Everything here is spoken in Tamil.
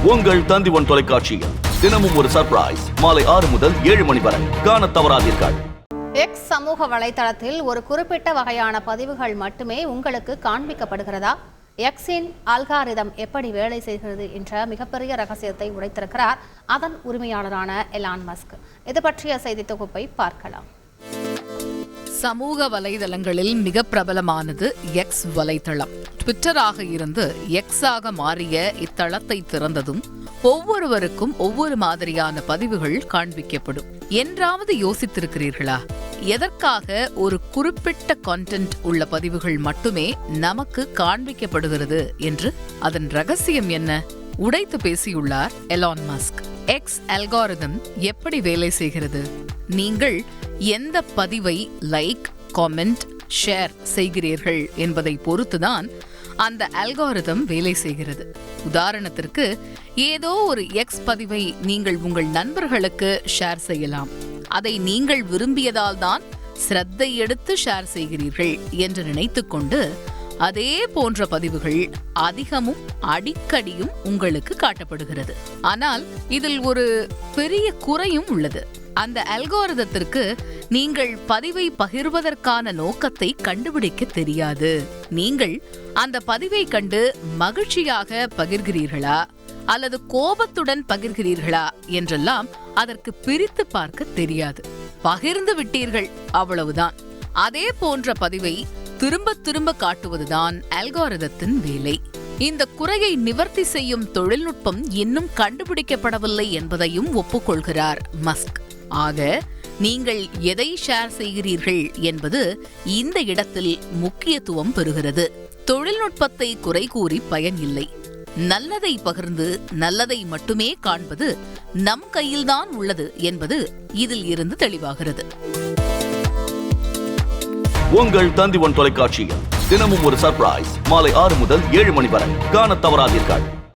உங்கள் தந்தி1 தொலைக்காட்சியில் தினமும் ஒரு சர்ப்ரைஸ் மாலை 6 முதல் 7 மணி வரை காணத் தவறாதீர்கள். எக்ஸ் சமூக வலைதளத்தில் ஒரு குறிப்பிட்ட வகையான பதிவுகள் மட்டுமே உங்களுக்கு காண்பிக்கப்படுகிறதா? எக்ஸின் அல்காரிதம் எப்படி வேலை செய்கிறது என்ற மிகப்பெரிய ரகசியத்தை உடைத்திருக்கிறார் அதன் உரிமையாளரான எலான் மஸ்க். இது பற்றிய செய்தி தொகுப்பை பார்க்கலாம். சமூக வலைதளங்களில் மிக பிரபலமானது எக்ஸ் வலைதளம். ட்விட்டராக இருந்து எக்ஸாக மாறிய இத்தளத்தை திறந்ததும் ஒவ்வொருவருக்கும் ஒவ்வொரு மாதிரியான பதிவுகள் காண்பிக்கப்படும். என்றாவது யோசித்திருக்கிறீர்களா? எதற்காக ஒரு குறிப்பிட்ட கான்டென்ட் உள்ள பதிவுகள் மட்டுமே நமக்கு காண்பிக்கப்படுகிறது என்று? அதன் ரகசியம் என்ன? உடைத்து பேசியுள்ளார் எலான் மஸ்க். எக்ஸ் அல்காரிதம் எப்படி வேலை செய்கிறது? நீங்கள் எந்த பதிவை லைக், காமெண்ட், ஷேர் செய்கிறீர்கள் என்பதை பொறுத்துதான் அந்த அல்காரிதம் வேலை செய்கிறது. உதாரணத்திற்கு, ஏதோ ஒரு எக்ஸ் பதிவை நீங்கள் உங்கள் நண்பர்களுக்கு ஷேர் செய்யலாம். அதை நீங்கள் விரும்பியதால் தான் சிரத்தை எடுத்து ஷேர் செய்கிறீர்கள் என்று நினைத்துக்கொண்டு அதே போன்ற பதிவுகள் அதிகமும் அடிக்கடியும் உங்களுக்கு காட்டப்படுகிறது. ஆனால் இதில் ஒரு பெரிய குறையும் உள்ளது. அந்த அல்காரிதத்திற்கு நீங்கள் பதிவை பகிர்வதற்கான நோக்கத்தை கண்டுபிடிக்க தெரியாது. நீங்கள் அந்த பதிவை கண்டு மகிழ்ச்சியாக பகிர்கிறீர்களா அல்லது கோபத்துடன் பகிர்கிறீர்களா என்றெல்லாம் அதற்கு பிரித்து பார்க்க தெரியாது. பகிர்ந்து விட்டீர்கள், அவ்வளவுதான். அதே போன்ற பதிவை திரும்ப திரும்ப காட்டுவதுதான் அல்காரிதத்தின் வேலை. இந்த குறையை நிவர்த்தி செய்யும் தொழில்நுட்பம் இன்னும் கண்டுபிடிக்கப்படவில்லை என்பதையும் ஒப்புக்கொள்கிறார் மஸ்க். ஆக நீங்கள் எதை ஷேர் செய்கிறீர்கள் என்பது இந்த இடத்தில் முக்கியத்துவம் பெறுகிறது. தொழில்நுட்பத்தை குறை கூறி பயன் இல்லை. நல்லதை பகிர்ந்து நல்லதை மட்டுமே காண்பது நம் கையில்தான் உள்ளது என்பது இதில் இருந்து தெளிவாகிறது. உங்கள் தந்தி1 தொலைக்காட்சியில் தினமும் ஒரு சர்ப்ரைஸ் மாலை 6 முதல் 7 மணி வரை காணத் தவறாதீர்கள்.